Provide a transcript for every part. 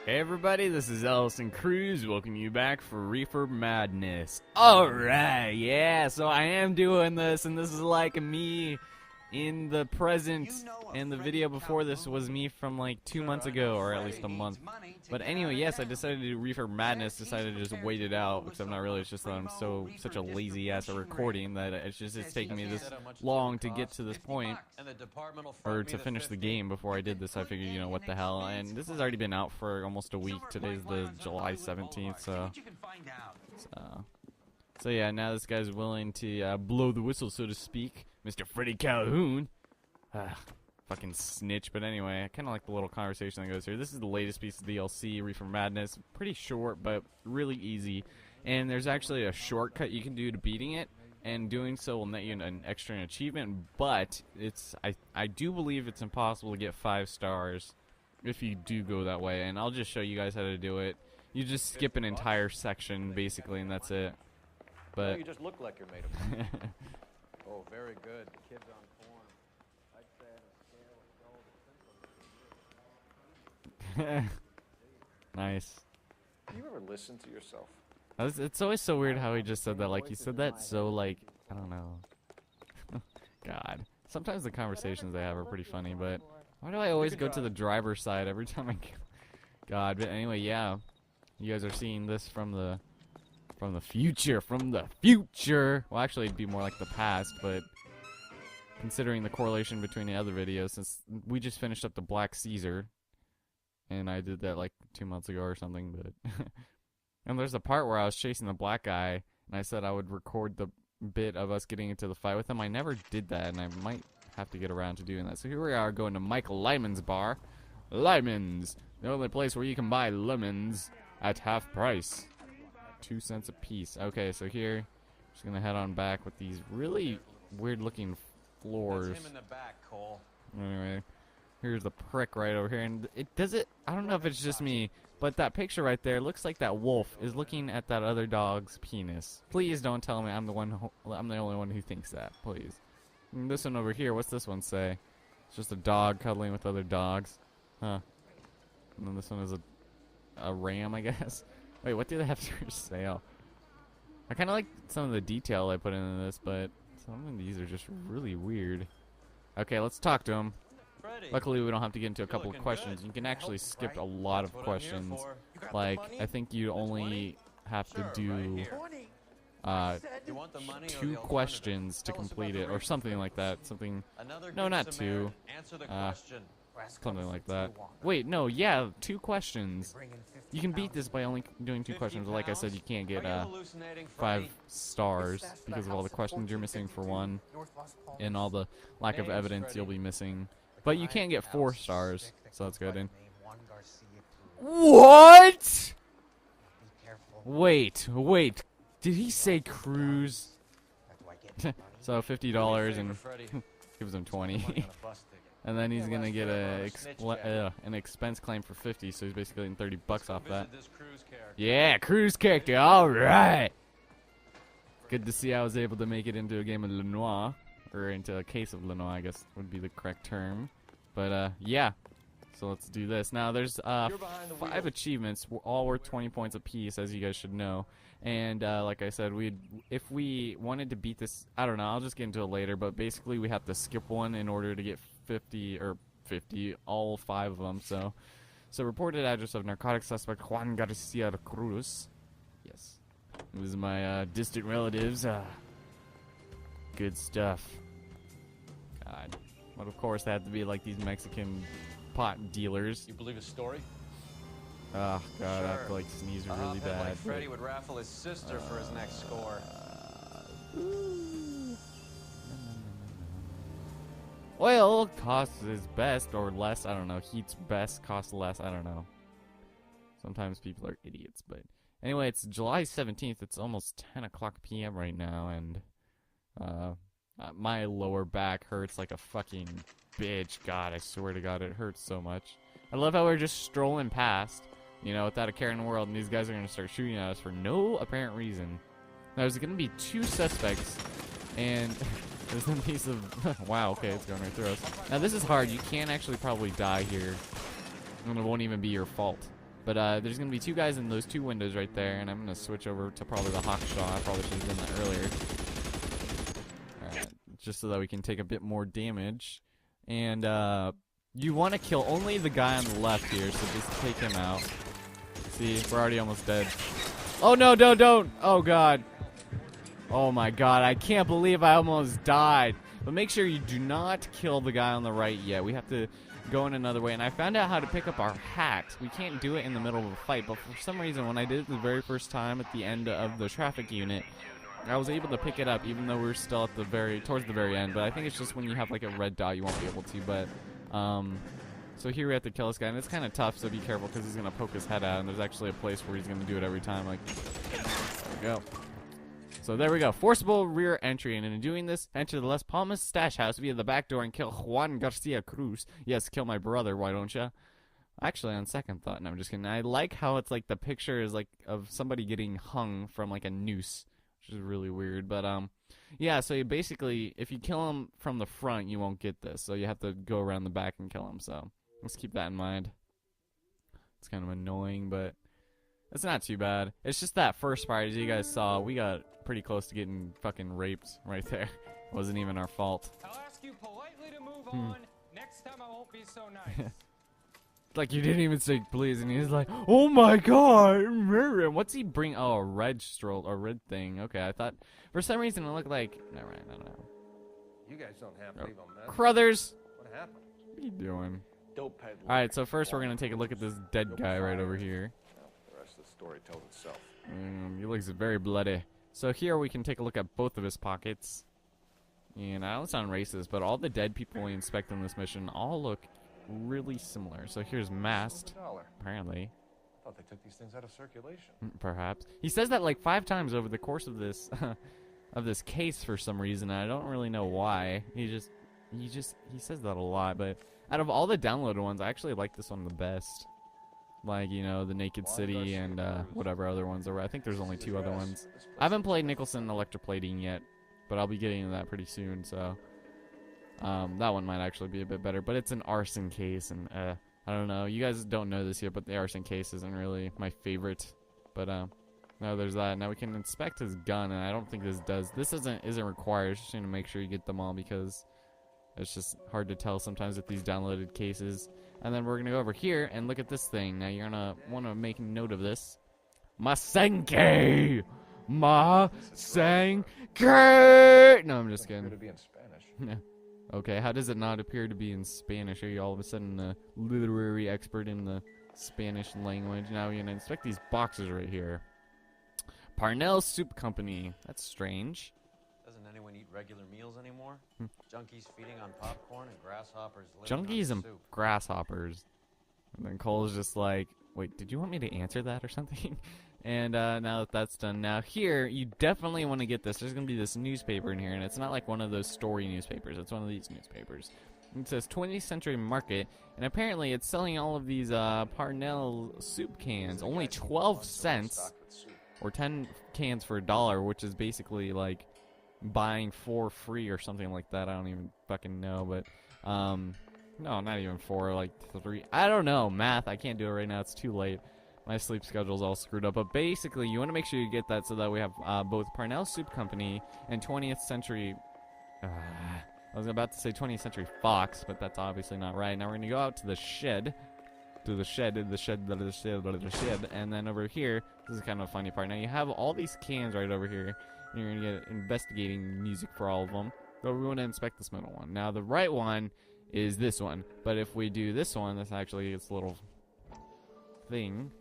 Hey everybody, this is Ellison Cruz, welcoming you back for Reefer Madness. Alright, yeah, so I am doing this, and this is like me in the present, and the video before this was me from like 2 months ago, or at least a month. But anyway, yes, I decided to do Reefer Madness, decided to just wait it out, because I'm not really, it's just that I'm such a lazy ass at recording that it's taking me this long to get to this point, or to finish the game before I did this. I figured, you know, what the hell, and this has already been out for almost a week. Today's the July 17th, so yeah, now this guy's willing to blow the whistle, so to speak. Mr. Freddy Calhoun. Fucking snitch. But anyway, I kind of like the little conversation that goes here. This is the latest piece of DLC, Reefer Madness. Pretty short, but really easy. And there's actually a shortcut you can do to beating it, and doing so will net you an extra achievement. But I do believe it's impossible to get 5 stars if you do go that way. And I'll just show you guys how to do it. You just skip an entire section, basically, and that's it. But well, you just look like you're made of money. Oh, very good. The kid's on form. I'd say on a scale of gold. Nice. Do you ever listen to yourself? It's always so weird how he just said that. Like, he said that so, like, I don't know. God. Sometimes the conversations they have are pretty funny, but why do I always go to the driver's side every time I go? God, but anyway, yeah. You guys are seeing this from the future. Well, actually, it'd be more like the past, but considering the correlation between the other videos, since we just finished up the Black Caesar, and I did that like 2 months ago or something, but and there's a part where I was chasing the black guy, and I said I would record the bit of us getting into the fight with him. I never did that, and I might have to get around to doing that. So here we are going to Michael Lyman's bar. Lyman's, the only place where you can buy lemons at half price. 2 cents a piece. Okay, so here, just gonna head on back with these really weird-looking floors. That's him in the back, Cole. Anyway, here's the prick right over here, and it does it. I don't know if it's just me, but that picture right there looks like that wolf is looking at that other dog's penis. Please don't tell me I'm the only one who thinks that. Please. And this one over here, what's this one say? It's just a dog cuddling with other dogs. Huh. And then this one is a ram, I guess. Wait, what do they have for sale? I kind of like some of the detail I put into this, but some of these are just really weird. Okay, let's talk to him. Luckily, we don't have to get into a couple of questions. You can actually skip a lot of questions. Like, I think you only have to do 2 questions to complete it, or something like that. Something. No, not 2. Something like that. Wait, no, yeah, 2 questions. You can beat this by only doing 2 questions. Like I said, you can't get 5 stars because of all the questions you're missing for 1, and all the lack of evidence you'll be missing. But you can get 4 stars, so that's good. And what? Wait. Did he say Cruz? So $50 and gives him 20. And then he's gonna get an expense claim for 50, so he's basically getting 30 bucks off that. Yeah, cruise character. All right. Good to see I was able to make it into a game of Noire, or into a case of Noire, I guess would be the correct term. But yeah, so let's do this. Now there's 5 achievements, all worth 20 points apiece, as you guys should know. And like I said, if we wanted to beat this, I don't know, I'll just get into it later. But basically, we have to skip one in order to get 50, all 5 of them. So reported address of narcotic suspect Juan Garcia Cruz. Yes, it was my distant relatives. Good stuff. God, but of course they had to be like these Mexican pot dealers. You believe his story? Oh God, sure. I have to like sneeze really bad. Like Freddy would raffle his sister for his next score. Oil costs his best or less. I don't know. Heat's best costs less. I don't know. Sometimes people are idiots, but anyway, it's July 17th. It's almost 10 o'clock p.m. right now, and my lower back hurts like a fucking bitch. God, I swear to God, it hurts so much. I love how we're just strolling past, you know, without a care in the world, and these guys are going to start shooting at us for no apparent reason. Now, there's going to be 2 suspects, and there's a piece of... wow, okay, it's going right through us. Now, this is hard. You can actually probably die here, and it won't even be your fault. But there's gonna be 2 guys in those 2 windows right there, and I'm gonna switch over to probably the hawk shot. I probably should have done that earlier. Alright, just so that we can take a bit more damage. And you want to kill only the guy on the left here, so just take him out. See, we're already almost dead. Oh no, don't! Oh god. Oh my god, I can't believe I almost died. But make sure you do not kill the guy on the right yet. We have to go in another way. And I found out how to pick up our hat. We can't do it in the middle of a fight, but for some reason when I did it the very first time at the end of the traffic unit, I was able to pick it up even though we're still at the towards the very end. But I think it's just when you have like a red dot you won't be able to. But so here we have to kill this guy, and it's kind of tough, so be careful because he's gonna poke his head out, and there's actually a place where he's gonna do it every time. Like, there we go. So there we go. Forcible rear entry, and in doing this, enter the Las Palmas stash house via the back door and kill Juan Garcia Cruz. Yes, kill my brother, why don't ya? Actually, on second thought, no, I'm just kidding. I like how it's like the picture is like of somebody getting hung from like a noose, which is really weird. But yeah. So you basically, if you kill him from the front, you won't get this. So you have to go around the back and kill him. So let's keep that in mind. It's kind of annoying, but it's not too bad. It's just that first part, as you guys saw, we got pretty close to getting fucking raped right there. It wasn't even our fault. I'll ask you politely to move on. Next time I won't be so nice. Like, you didn't even say please, and he's like, oh my god, what's he bring? Oh, a red thing. Okay, I thought, for some reason it looked like, never mind, I don't know. You guys don't have to leave a mess. Crothers! What happened? What are you doing? Dope peddler. Alright, so first we're gonna take a look at this dead guy right over here. Well, the rest of the story tells itself. He looks very bloody. So here we can take a look at both of his pockets. And I don't sound racist, but all the dead people we inspect in this mission all look really similar. So here's masked, apparently. I thought they took these things out of circulation. Perhaps. He says that like 5 times over the course of this of this case for some reason. I don't really know why. He says that a lot, but out of all the downloaded ones, I actually like this one the best. Like, you know, the Naked City and whatever other ones there were. I think there's only 2 other ones. I haven't played Nicholson Electroplating yet, but I'll be getting into that pretty soon, so that one might actually be a bit better. But it's an arson case, and I don't know. You guys don't know this yet, but the arson case isn't really my favorite. But no, there's that. Now we can inspect his gun, and I don't think this isn't required. It's just to make sure you get them all because it's just hard to tell sometimes with these downloaded cases. And then we're gonna go over here and look at this thing. Now you're gonna want to make note of this. Masenke! Masenke! No, I'm just kidding. To be in Spanish. Okay, how does it not appear to be in Spanish? Are you all of a sudden a literary expert in the Spanish language? Now we're gonna inspect these boxes right here. Parnell Soup Company. That's strange. Doesn't anyone eat regular meals anymore? Junkies feeding on popcorn and grasshoppers living Junkies on and soup. grasshoppers. And then Cole's just like, wait, did you want me to answer that or something? And now that that's done, now here, you definitely want to get this. There's going to be this newspaper in here, and it's not like one of those story newspapers. It's one of these newspapers. It says 20th Century Market, and apparently it's selling all of these Parnell soup cans. Only 12 cents, or 10 cans for $1, which is basically like buying 4 free or something like that. I don't even fucking know, but no, not even 4, like 3. I don't know, math. I can't do it right now. It's too late. My sleep schedule's all screwed up. But basically, you want to make sure you get that so that we have both Parnell Soup Company and 20th Century. I was about to say 20th Century Fox, but that's obviously not right. Now we're gonna go out to the shed. To the shed, and then over here, this is kind of a funny part. Now you have all these cans right over here, and you're gonna get investigating music for all of them. But we want to inspect this middle one. Now the right one is this one, but if we do this one, this actually gets a little thing.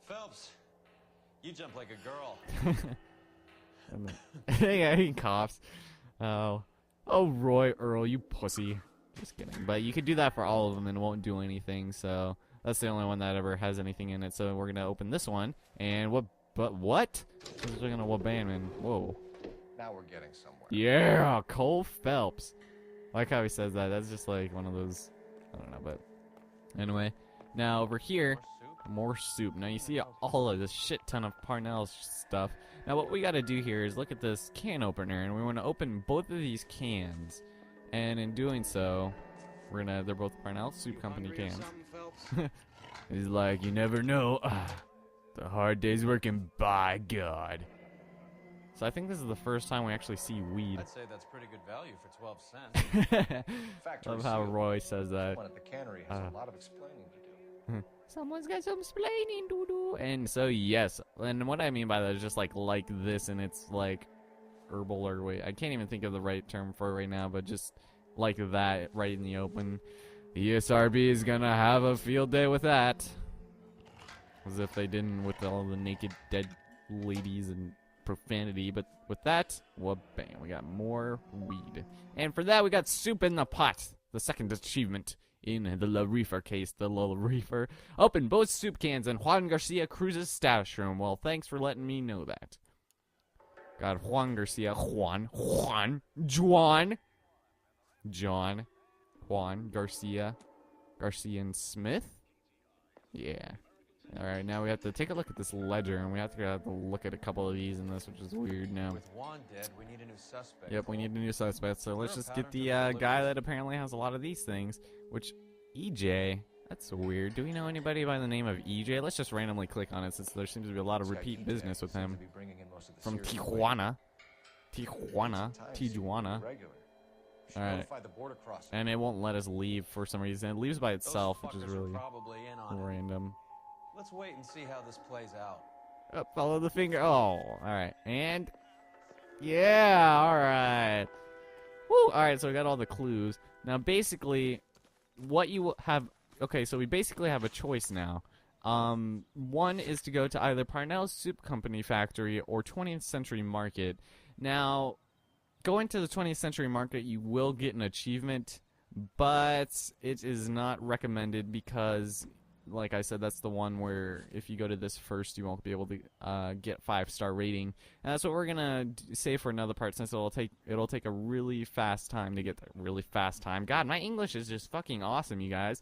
Phelps, you jump like a girl. And then, yeah, he coughs. Oh, Roy Earl, you pussy. Just kidding. But you could do that for all of them and it won't do anything. So that's the only one that ever has anything in it. So we're gonna open this one. And what? But what? We're gonna abandon. Whoa. Now we're getting somewhere. Yeah, Cole Phelps. I like how he says that. That's just like one of those. I don't know, but anyway. Now over here, more soup. Now you see all of this shit ton of Parnell stuff. Now what we got to do here is look at this can opener, and we want to open both of these cans. And in doing so, They're both Parnell Soup Company Hungry or cans. something, Phelps? He's like, you never know. The hard day's working, by God. So I think this is the first time we actually see weed. I'd say that's pretty good value for 12 cents. Love how Roy says that. Someone at the cannery has a lot of explaining to do. Someone's got some explaining to do. And so yes, and what I mean by that is just like this, and it's like herbal or wait, I can't even think of the right term for it right now, but just like that right in the open. The ESRB is gonna have a field day with that. As if they didn't with all the naked dead ladies and profanity, but with that, well, bam, we got more weed. And for that, we got soup in the pot. The second achievement in the La Reefer case. The La Reefer opened both soup cans in Juan Garcia Cruz's stash room. Well, thanks for letting me know that. Got Juan Garcia, Juan, John, Garcia and Smith. Yeah. Alright, now we have to take a look at this ledger, and we have to look at a couple of these in this, which is weird now. With Juan dead, we need a new suspect. Yep, we need a new suspect, so let's just get the guy that apparently has a lot of these things, which, EJ, that's weird. Do we know anybody by the name of EJ? Let's just randomly click on it, since there seems to be a lot of repeat business with him. From Tijuana. Alright. And it won't let us leave for some reason. It leaves by itself, which is really random. Let's wait and see how this plays out. Oh, follow the finger. Oh, alright. And yeah, alright. Woo! Alright, so we got all the clues. Now basically what you have, okay, so we basically have a choice now. One is to go to either Parnell's Soup Company factory or 20th Century Market. Now, going to the 20th Century Market, you will get an achievement, but it is not recommended because, like I said, that's the one where if you go to this first, you won't be able to get 5-star rating. And that's what we're gonna say for another part, since it'll take a really fast time to get there. Really fast time. God, my English is just fucking awesome, you guys.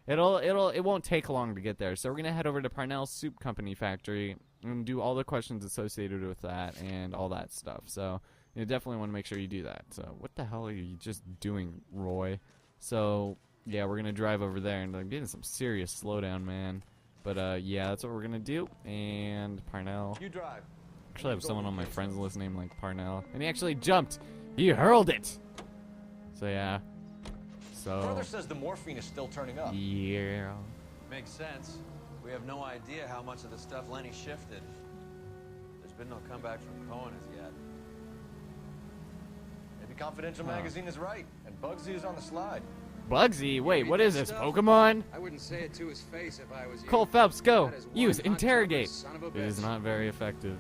It won't take long to get there. So we're gonna head over to Parnell's Soup Company factory and do all the questions associated with that and all that stuff. So you definitely want to make sure you do that. So what the hell are you just doing, Roy? So yeah, we're gonna drive over there, and I'm getting some serious slowdown, man. But yeah, that's what we're gonna do. And Parnell. You drive. Actually, I have someone on my friends list named like Parnell, and he actually jumped. He hurled it. So yeah. So. Brother says the morphine is still turning up. Yeah. Makes sense. We have no idea how much of the stuff Lenny shifted. There's been no comeback from Cohen as yet. Maybe Confidential Magazine is right, and Bugsy is on the slide. Bugsy? Wait, what is this, Pokemon? I wouldn't say it to his face if I was you. Cole Phelps, go! That is one Use hot interrogate! son of a It is bitch. not very effective.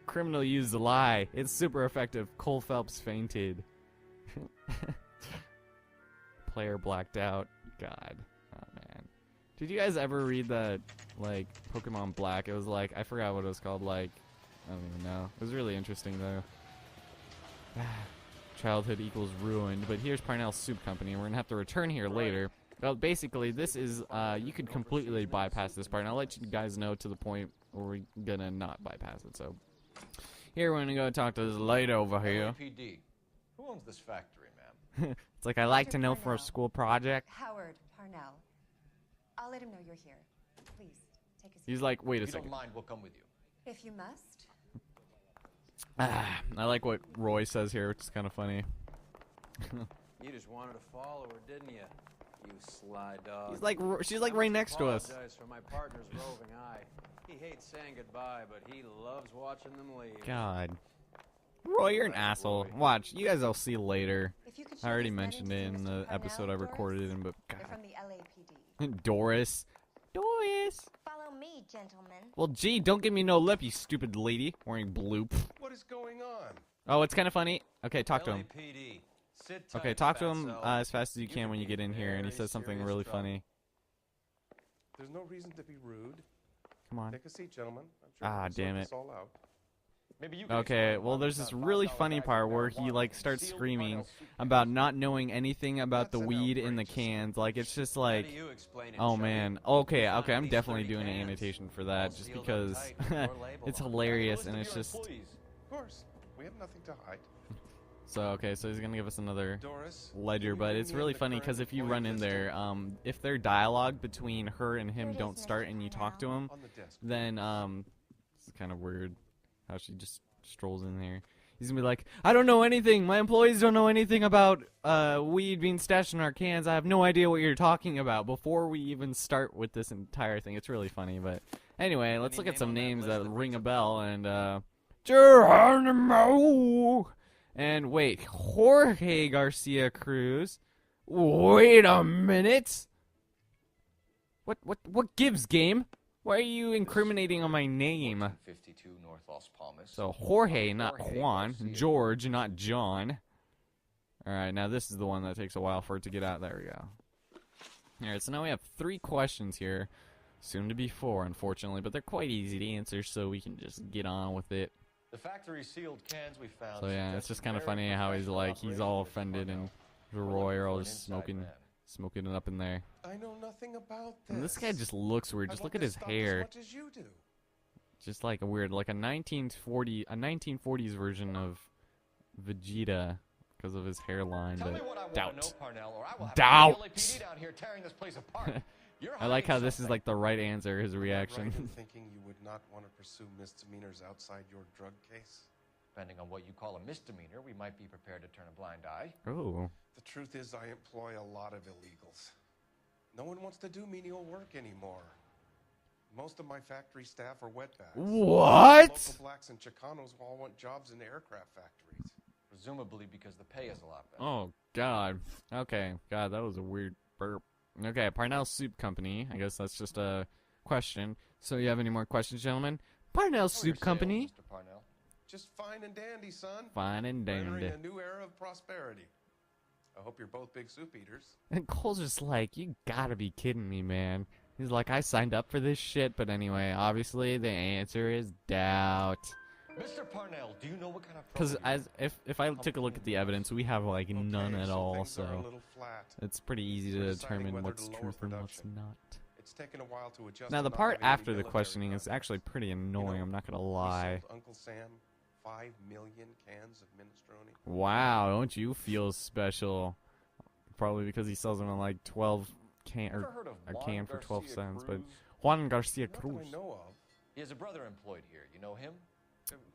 Criminal used a lie. It's super effective. Cole Phelps fainted. Player blacked out. God. Oh, man. Did you guys ever read that, like, Pokemon Black? It was like, I forgot what it was called, like, I don't even know. It was really interesting, though. Childhood equals ruined. But here's Parnell's Soup Company, and we're gonna have to return here later. Well, basically, this is, you could completely bypass this part, and I'll let you guys know to the point where we're gonna not bypass it, so. Here, we're gonna go talk to this lady over here. LAPD. Who owns this factory, ma'am? It's like, I like to know for a school project. Howard Parnell. I'll let him know you're here. Please, take a seat. He's like, wait a If you second. don't mind, we'll come with you. If you must. I like what Roy says here, which is kind of funny. You just wanted to follow her, didn't you? You sly dog. He's like, she's like right next to us. Apologize for my partner's roving eye. He hates saying goodbye, but he loves watching them leave. God. Roy, you're an asshole. Watch, you guys will see later. If you could I show already these men mentioned to it in Mr. the Parnell, episode I Doris. recorded in, but They're God. from the LAPD. Doris. Doris. Follow me, gentlemen. Well, gee, don't give me no lip, you stupid lady wearing blue. What is going on? Oh, it's kind of funny. Okay, talk to him. LAPD. Sit tight, Okay, talk to him fatso. as fast as you can could when you be get in here, and he very says something serious really trouble. funny. There's no reason to be rude. Come on. Take a seat, gentlemen. I'm sure Ah, we can sort damn it. this all out. Maybe you can Okay, explain well, why there's we this found really $5 funny bags of part where he, marijuana like, starts sealed screaming Parnell's soup about can. not knowing anything about the That's an weed in the outrageous cans. Like, it's just How like, do you explain it, oh, Joey? man. Okay, You found okay, at I'm least definitely 30 doing an cans, annotation for all that, just sealed up because tight with your label it's on them. hilarious, List and of it's your just, employees. Of course, we have nothing to hide. So okay, so he's gonna give us another Doris, ledger, can you but bring it's me really up the funny current because if you employee run in list there, if their dialogue between her and him don't start and you talk to him, on the desk? then it's kind of weird how she just strolls in there. He's gonna be like, I don't know anything. My employees don't know anything about weed being stashed in our cans. I have no idea what you're talking about. Before we even start with this entire thing, it's really funny. But anyway, let's look at some names that ring a bell. And Geronimo. And wait, Jorge Garcia Cruz. Wait a minute. What gives, game? Why are you incriminating on my name? 52 North Los Palmas. So Jorge, not Juan. George, not John. Alright, now this is the one that takes a while for it to get out. There we go. Alright, so now we have 3 questions here. Soon to be 4, unfortunately, but they're quite easy to answer, so we can just get on with it. The factory sealed cans we found. So yeah, it's just kind of funny how he's like, he's all offended, and Roy are all just smoking it up in there. I know nothing about this. And this guy just looks weird. Just I look want at his this stopped hair. As much as you do. Just like a weird, like a 1940s version of Vegeta because of his hairline. Tell me But what I want doubt. to know, Parnell, or I will have Doubt. the LAPD down here tearing this place apart. You're I like how hiding this is something. like the right answer. His Am I reaction. right in thinking you would not want to pursue misdemeanors outside your drug case? Depending on what you call a misdemeanor, we might be prepared to turn a blind eye. Oh. The truth is, I employ a lot of illegals. No one wants to do menial work anymore. Most of my factory staff are wetbacks. What? Local blacks and Chicanos all want jobs in aircraft factories. Presumably because the pay is a lot better. Oh God. Okay. God, that was a weird burp. Okay, Parnell Soup Company. I guess that's just a question. So you have any more questions, gentlemen? Parnell How are your Soup sales, Company. Mr. Parnell? Just fine and dandy, son. Fine and We're entering dandy. a new era of prosperity. I hope you're both big soup eaters. And Cole's just like, you gotta be kidding me, man. He's like, I signed up for this shit, but anyway, obviously the answer is doubt. Mr. Parnell, do you know what kind of Because program as if I took a look at the evidence, we have like none Okay, at so all, things are a so little flat. it's pretty easy We're to deciding determine whether what's to lower truth and what's production. not. It's taken a while to adjust. Now to the not part having any after the military questioning is contact. actually pretty annoying. You know, I'm not gonna we lie. sold Uncle Sam 5 million cans of minestrone. Wow, don't you feel special? Probably because he sells them in like 12 can Ever or heard of a Juan can for 12 Garcia cents, but Cruz? Juan Garcia Not that Cruz. I know of. He has a brother employed here. You know him?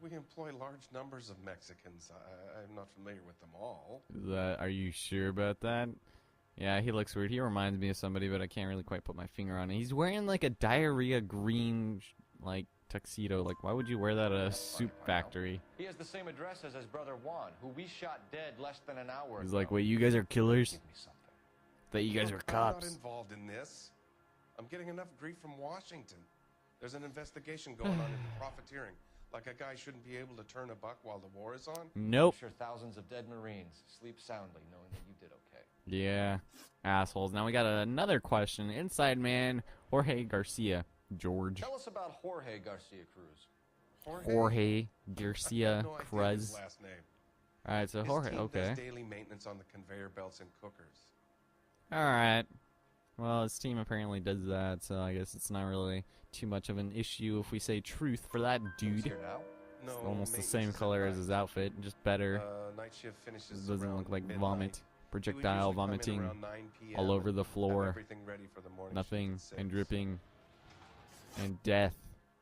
We employ large numbers of Mexicans. I'm not familiar with them all. Are you sure about that? Yeah, he looks weird. He reminds me of somebody, but I can't really quite put my finger on it. He's wearing like a diarrhea green like tuxedo. Like, why would you wear that at a soup factory? He has the same address as his brother Juan, who we shot dead less than an hour He's ago. like, wait, you guys are killers? Give me something. That you guys are Look, I'm not cops? involved in this. I'm getting enough grief from Washington. There's an investigation going on into profiteering. Like a guy shouldn't be able to turn a buck while the war is on. Nope. I'm sure thousands of dead Marines sleep soundly knowing that you did okay. Yeah, assholes. Now we got another question. Inside man, Jorge Garcia. George. Tell us about Jorge Garcia Cruz. Jorge I Garcia have no idea Cruz. his last name. Alright, so His Jorge, team okay. does daily maintenance on the conveyor belts and cookers. Alright. Well, his team apparently does that, so I guess it's not really too much of an issue if we say truth for that Who's dude. here now? No, Almost the maintenance same is at color as night. his outfit, just better. Night shift It finishes doesn't around look like midnight. vomit. He would Projectile usually come in vomiting around 9 p.m. all over the and have floor. everything ready for the morning Nothing, shift at and 6. dripping, and death.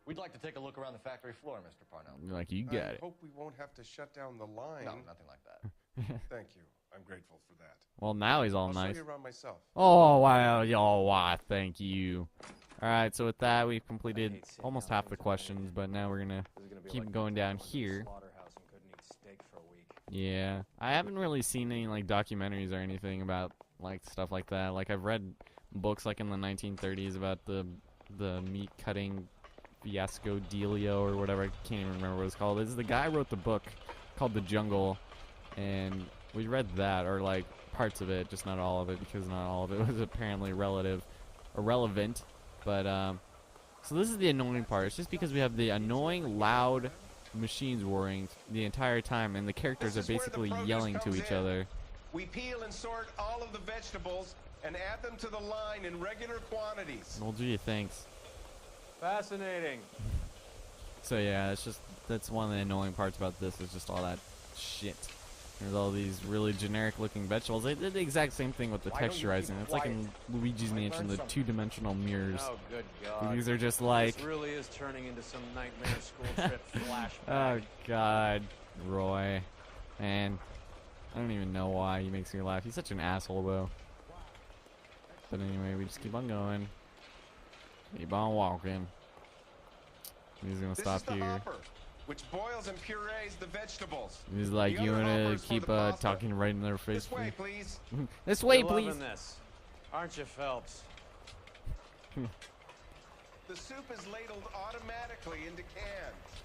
We'd like to take a look around the factory floor, Mr. Parnell. You're like, you I got it. hope we won't have to shut down the line. No, nothing like that. Thank you. I'm grateful for that. Well, now he's all I'll nice. show you around myself. Oh, wow. Oh, wow. Thank you. Alright, so with that, we've completed almost half the questions, but now we're gonna keep going down here. Yeah. I haven't really seen any, like, documentaries or anything about, like, stuff like that. Like, I've read books, like, in the 1930s about the meat-cutting fiasco dealio or whatever. I can't even remember what it's called. It's the guy who wrote the book called The Jungle, and we read that, or, like, parts of it, just not all of it, because not all of it was apparently irrelevant. But, so this is the annoying part. It's just because we have the annoying, loud machines whirring the entire time, and the characters are This is where the basically produce yelling to comes each in. other. We peel and sort all of the vegetables and add them to the line in regular quantities. Well, gee, thanks. Fascinating. So yeah, it's just, that's one of the annoying parts about this, is just all that shit. There's all these really generic-looking vegetables. They did the exact same thing with the Why don't you texturizing. keep It's like in Luigi's I Mansion, learned the something. two-dimensional mirrors. Oh, good God. These are just like, This really is turning into some nightmare school trip flashback. oh God, Roy, man, I don't even know why he makes me laugh. He's such an asshole, though. But anyway, we just keep on going, keep on walking. He's gonna This stop is the here. hopper, which boils and purees the vegetables. He's like, The you other wanna hopper's for keep the pasta. talking right in their face? This way, please. This way, You're please. loving this, aren't you, Phelps? The soup is ladled automatically into cans.